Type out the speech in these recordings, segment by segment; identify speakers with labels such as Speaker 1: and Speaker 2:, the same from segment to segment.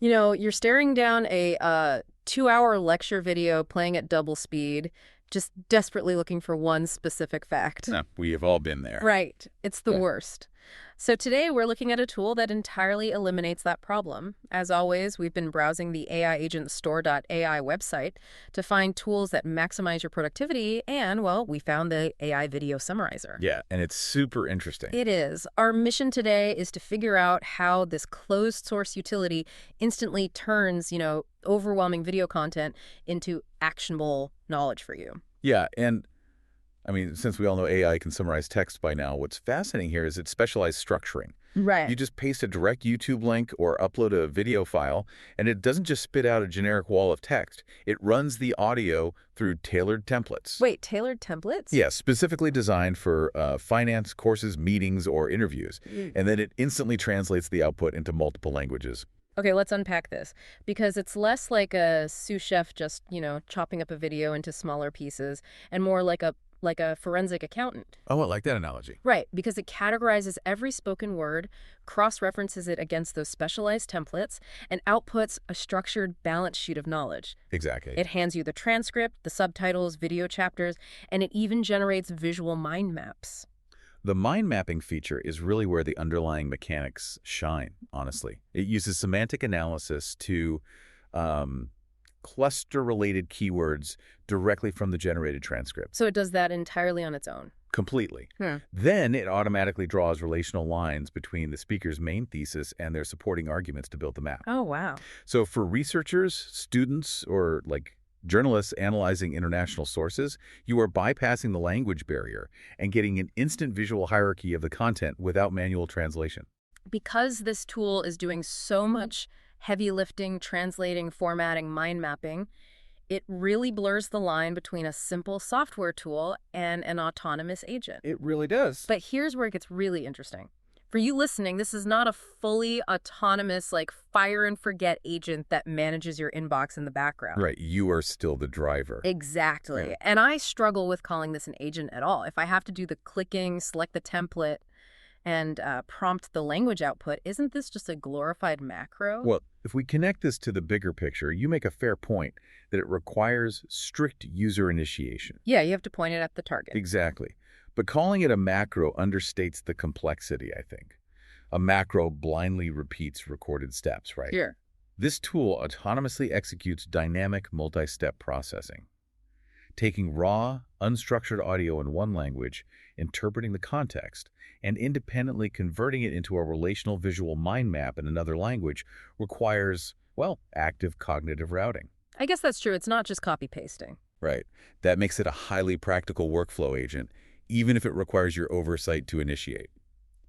Speaker 1: You know, you're staring down a 2-hour lecture video playing at double speed, just desperately looking for one specific fact.
Speaker 2: No, we have all been there.
Speaker 1: Right. It's the worst. So today we're looking at a tool that entirely eliminates that problem. As always, we've been browsing the AIagentstore.ai website to find tools that maximize your productivity, and, well, we found the AI Video Summarizer.
Speaker 2: Yeah, and it's super interesting.
Speaker 1: It is. Our mission today is to figure out how this closed source utility instantly turns, overwhelming video content into actionable knowledge for you.
Speaker 2: Yeah, and I mean, since we all know AI can summarize text by now, what's fascinating here is its specialized structuring.
Speaker 1: Right.
Speaker 2: You just paste a direct YouTube link or upload a video file, and it doesn't just spit out a generic wall of text. It runs the audio through tailored templates.
Speaker 1: Wait, tailored templates?
Speaker 2: Yeah, specifically designed for finance, courses, meetings, or interviews. And then it instantly translates the output into multiple languages.
Speaker 1: Okay, let's unpack this, because it's less like a sous chef just, chopping up a video into smaller pieces and more like a forensic accountant.
Speaker 2: Oh, I like that analogy.
Speaker 1: Right, because it categorizes every spoken word, cross-references it against those specialized templates, and outputs a structured balance sheet of knowledge.
Speaker 2: Exactly.
Speaker 1: It hands you the transcript, the subtitles, video chapters, and it even generates visual mind maps.
Speaker 2: The mind mapping feature is really where the underlying mechanics shine, honestly. It uses semantic analysis to cluster related keywords directly from the generated transcript.
Speaker 1: So it does that entirely on its own?
Speaker 2: Completely. Then it automatically draws relational lines between the speaker's main thesis and their supporting arguments to build the map.
Speaker 1: Oh, wow.
Speaker 2: So for researchers, students, or journalists analyzing international sources, you are bypassing the language barrier and getting an instant visual hierarchy of the content without manual translation.
Speaker 1: Because this tool is doing so much heavy lifting, translating, formatting, mind mapping, it really blurs the line between a simple software tool and an autonomous agent.
Speaker 2: It really does.
Speaker 1: But here's where it gets really interesting. For you listening, this is not a fully autonomous, fire and forget agent that manages your inbox in the background.
Speaker 2: Right. You are still the driver.
Speaker 1: Exactly.
Speaker 2: Yeah.
Speaker 1: And I struggle with calling this an agent at all. If I have to do the clicking, select the template, and prompt the language output, isn't this just a glorified macro?
Speaker 2: Well, if we connect this to the bigger picture, you make a fair point that it requires strict user initiation.
Speaker 1: Yeah, you have to point it at the target.
Speaker 2: Exactly. But calling it a macro understates the complexity, I think. A macro blindly repeats recorded steps, right?
Speaker 1: Sure.
Speaker 2: This tool autonomously executes dynamic multi-step processing, taking raw, unstructured audio in one language, interpreting the context, and independently converting it into a relational visual mind map in another language requires, active cognitive routing.
Speaker 1: I guess that's true. It's not just copy-pasting.
Speaker 2: Right. That makes it a highly practical workflow agent, even if it requires your oversight to initiate.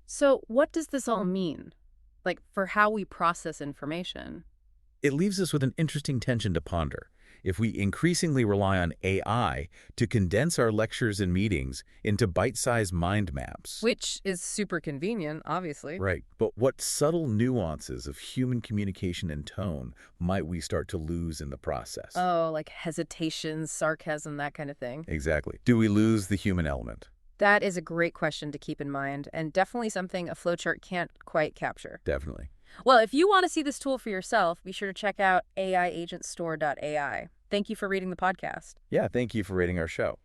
Speaker 1: So what does this all mean? For how we process information?
Speaker 2: It leaves us with an interesting tension to ponder. If we increasingly rely on AI to condense our lectures and meetings into bite-sized mind maps.
Speaker 1: Which is super convenient, obviously.
Speaker 2: Right. But what subtle nuances of human communication and tone might we start to lose in the process?
Speaker 1: Oh, like hesitation, sarcasm, that kind of thing.
Speaker 2: Exactly. Do we lose the human element?
Speaker 1: That is a great question to keep in mind, and definitely something a flowchart can't quite capture.
Speaker 2: Definitely.
Speaker 1: Well, if you want to see this tool for yourself, be sure to check out AIagentstore.ai. Thank you for reading the podcast.
Speaker 2: Yeah, thank you for rating our show.